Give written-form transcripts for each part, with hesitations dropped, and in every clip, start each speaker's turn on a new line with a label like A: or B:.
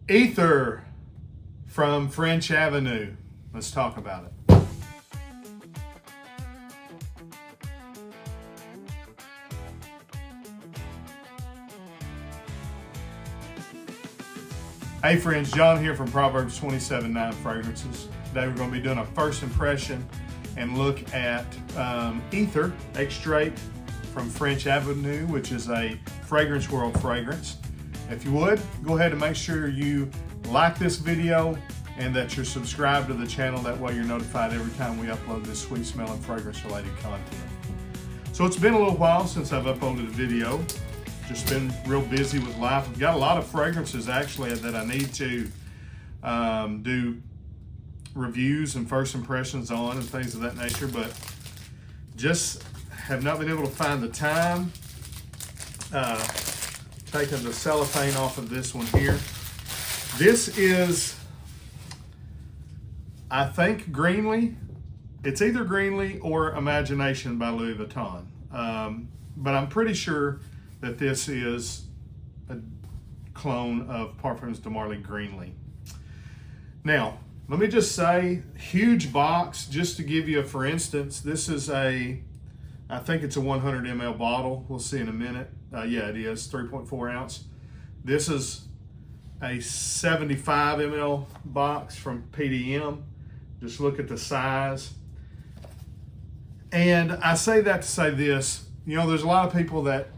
A: Aether from French Avenue. Let's talk about it. Hey friends, John here from Proverbs 27:9 Fragrances. Today we're going to be doing a first impression and look at Aether Extrait from French Avenue, which is a Fragrance World fragrance. If you would, go ahead and make sure you like this video and that you're subscribed to the channel. That way you're notified every time we upload this sweet smelling fragrance related content. So it's been a little while since I've uploaded a video. Just been real busy with life. I've got a lot of fragrances actually that I need to do reviews and first impressions on and things of that nature, but just have not been able to find the time. Taking the cellophane off of this one here. This is, I think, Greenly. It's either Greenly or Imagination by Louis Vuitton. But I'm pretty sure that this is a clone of Perfume de Marley Greenly. Now, let me just say, huge box, just to give you a for instance, this is I think it's a 100 ml bottle. We'll see in a minute. Yeah, it is 3.4 ounce. This is a 75 ml box from PDM. Just look at the size. And I say that to say this, you know, there's a lot of people that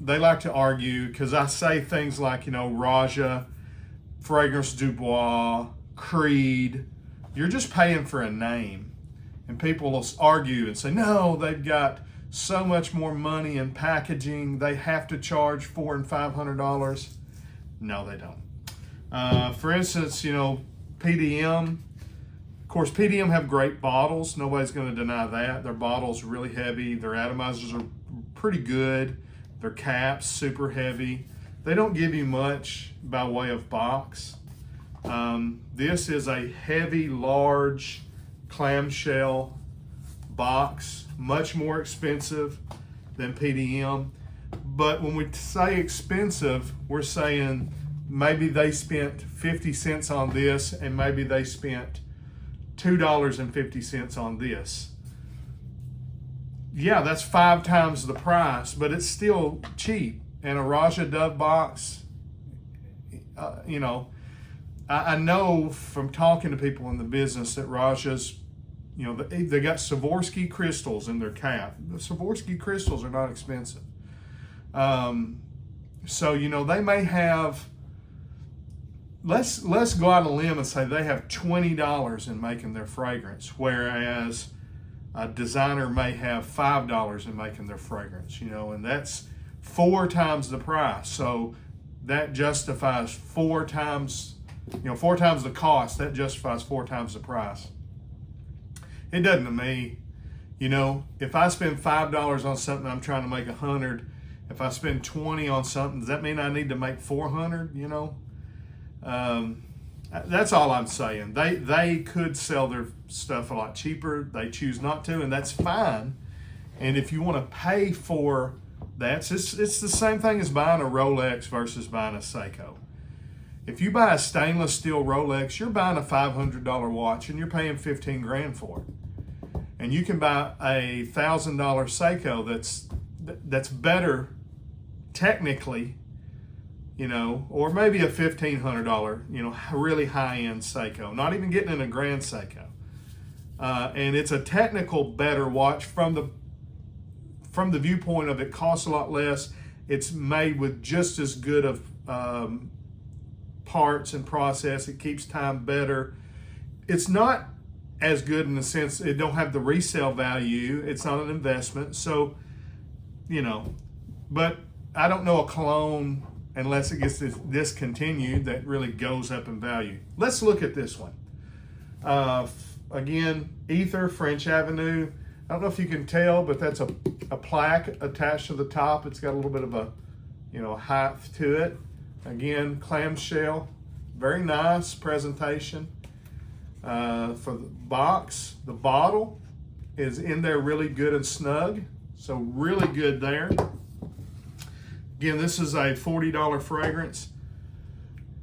A: they like to argue because I say things like, you know, Raja, Fragrance du Bois, Creed. You're just paying for a name. And people will argue and say, no, they've got so much more money in packaging. They have to charge $400 and $500. No, they don't. For instance, you know, PDM. Of course, PDM have great bottles. Nobody's going to deny that. Their bottles are really heavy. Their atomizers are pretty good. Their caps super heavy. They don't give you much by way of box. This is a heavy, large clamshell box, much more expensive than PDM. But when we say expensive, we're saying maybe they spent 50 cents on this and maybe they spent $2.50 on this. Yeah, that's 5 times the price, but it's still cheap. And a Raja Dove box, you know, I know from talking to people in the business that Raja's, you know, they got Swarovski crystals in their cap. The Swarovski crystals are not expensive. So, you know, they may have, let's go out on a limb and say they have $20 in making their fragrance, whereas a designer may have $5 in making their fragrance, you know, and that's 4 times the price. So that justifies 4 times, you know, 4 times the cost. That justifies 4 times the price. It doesn't to me. You know, if I spend $5 on something, I'm trying to make 100. If I spend 20 on something, does that mean I need to make 400? You know, that's all I'm saying. They could sell their stuff a lot cheaper. They choose not to, and that's fine. And if you want to pay for that, it's the same thing as buying a Rolex versus buying a Seiko. If you buy a stainless steel Rolex, you're buying a $500 watch and you're paying 15 grand for it. And you can buy a $1,000 Seiko that's better technically, you know, or maybe a $1,500, you know, really high-end Seiko, not even getting in a grand Seiko. And it's a technical better watch from the viewpoint of it costs a lot less. It's made with just as good of parts and process. It keeps time better. It's not as good in the sense it don't have the resale value. It's not an investment. So, you know, but I don't know a cologne unless it gets discontinued that really goes up in value. Let's look at this one. Again, Aether, French Avenue. I don't know if you can tell, but that's a plaque attached to the top. It's got a little bit of a, you know, height to it. Again, clamshell, very nice presentation. For the box, the bottle is in there really good and snug, so really good there. Again, this is a $40 fragrance.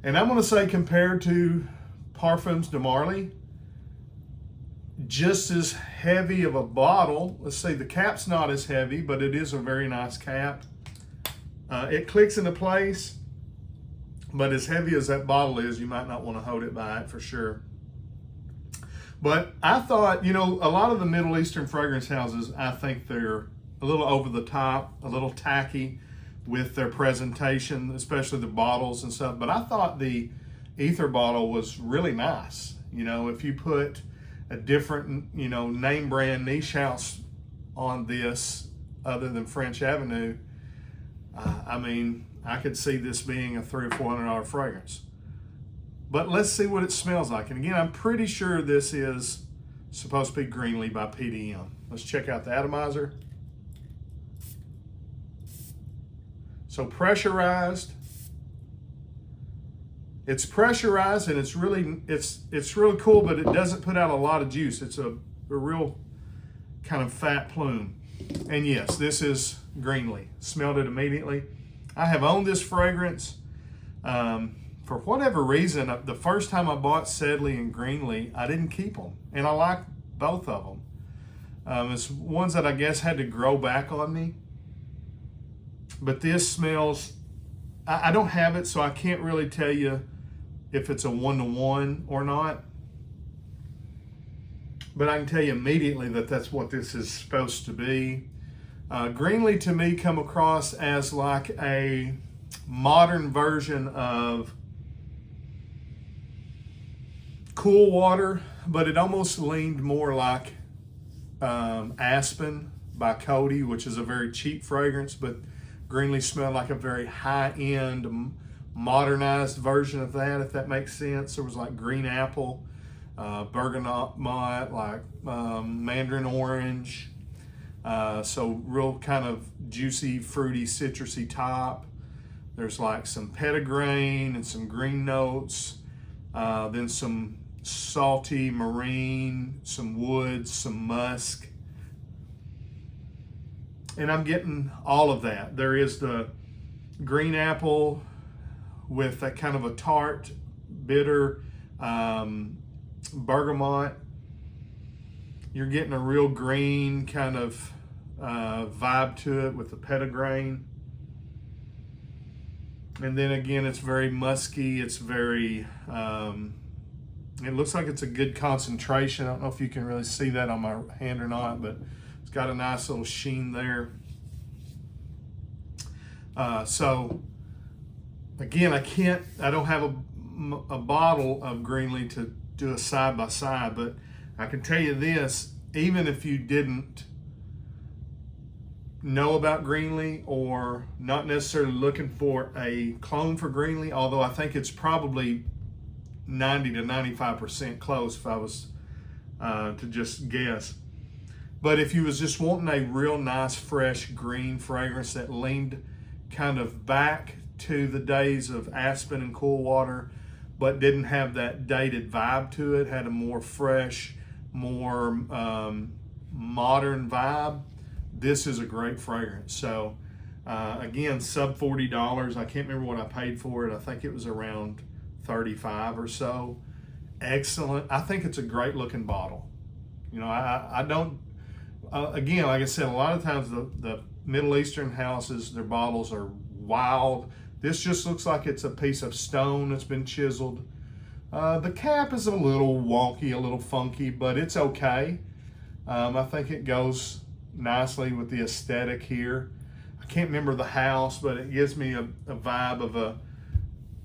A: And I'm going to say compared to Parfums de Marley, just as heavy of a bottle. Let's say the cap's not as heavy, but it is a very nice cap. It clicks into place, but as heavy as that bottle is, you might not want to hold it by it for sure. But I thought, a lot of the Middle Eastern fragrance houses, I think they're a little over the top, a little tacky with their presentation, especially the bottles and stuff. But I thought the Aether bottle was really nice. If you put a different, name brand niche house on this other than French Avenue, I could see this being a $300 or $400 fragrance. But let's see what it smells like. And again, I'm pretty sure this is supposed to be Greenly by PDM. Let's check out the atomizer. So pressurized. It's pressurized, and it's really cool, but it doesn't put out a lot of juice. It's a real kind of fat plume. And yes, this is Greenly. Smelled it immediately. I have owned this fragrance. For whatever reason, the first time I bought Sedley and Greenly, I didn't keep them. And I like both of them. It's ones that I guess had to grow back on me. But this smells, I don't have it, so I can't really tell you if it's a 1-to-1 or not. But I can tell you immediately that that's what this is supposed to be. Greenly to me come across as like a modern version of Cool Water, but it almost leaned more like Aspen by Cody, which is a very cheap fragrance, but Greenly smelled like a very high-end, modernized version of that, if that makes sense. There was like green apple, bergamot, like mandarin orange, so real kind of juicy, fruity, citrusy top. There's like some petitgrain and some green notes, then some salty marine, some woods, some musk. And I'm getting all of that. There is the green apple with that kind of a tart, bitter bergamot. You're getting a real green kind of vibe to it with the petitgrain. And then again, it's very musky. It's very, it looks like it's a good concentration. I don't know if you can really see that on my hand or not, but it's got a nice little sheen there. So again, I don't have a bottle of Greenly to do a side by side, but I can tell you this, even if you didn't know about Greenly or not necessarily looking for a clone for Greenly, although I think it's probably 90 to 95% close if I was to just guess. But if you was just wanting a real nice fresh green fragrance that leaned kind of back to the days of Aspen and Cool Water, but didn't have that dated vibe to it, had a more fresh, more modern vibe, this is a great fragrance. So again, sub $40. I can't remember what I paid for it. I think it was around 35 or so. Excellent. I think it's a great looking bottle. I don't, again, like I said, a lot of times the Middle Eastern houses, their bottles are wild. This just looks like it's a piece of stone that's been chiseled. The cap is a little wonky, a little funky, but it's okay. I think it goes nicely with the aesthetic here. I can't remember the house, but it gives me a vibe of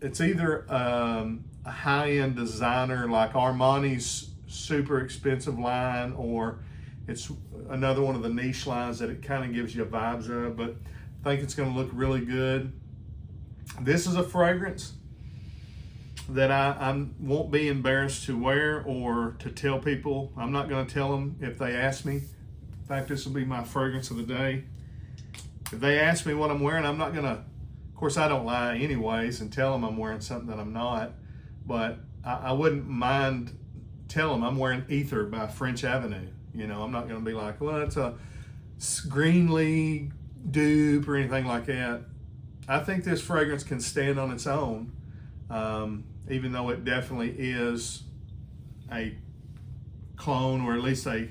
A: it's either a high-end designer like Armani's super expensive line, or it's another one of the niche lines that it kind of gives you vibes of, but I think it's going to look really good. This is a fragrance that I won't be embarrassed to wear or to tell people. I'm not going to tell them if they ask me. In fact, this will be my fragrance of the day. If they ask me what I'm wearing, I'm not going to, of course I don't lie anyways and tell them I'm wearing something that I'm not, but I wouldn't mind telling them I'm wearing Aether by French Avenue. I'm not going to be like, well, it's a Greenly dupe or anything like that. I think this fragrance can stand on its own. even though it definitely is a clone, or at least a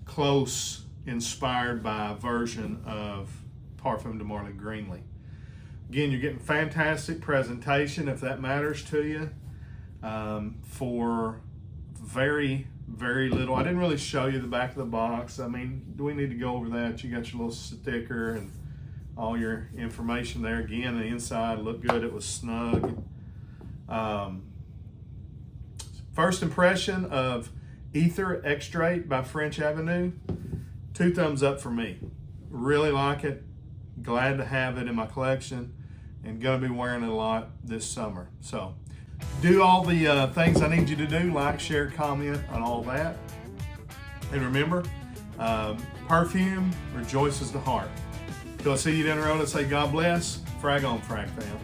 A: close inspired by version of Perfume de Marley Greenly. Again, you're getting fantastic presentation, if that matters to you, for very, very little. I didn't really show you the back of the box. I mean, do we need to go over that? You got your little sticker and all your information there. Again, the inside looked good. It was snug. First impression of Aether Extrait by French Avenue, 2 thumbs up for me. Really like it. Glad to have it in my collection, and gonna be wearing it a lot this summer. So do all the things I need you to do: like, share, comment on all that. And remember, perfume rejoices the heart. Till I see you down the road, and say God bless. Frag on, frag fam.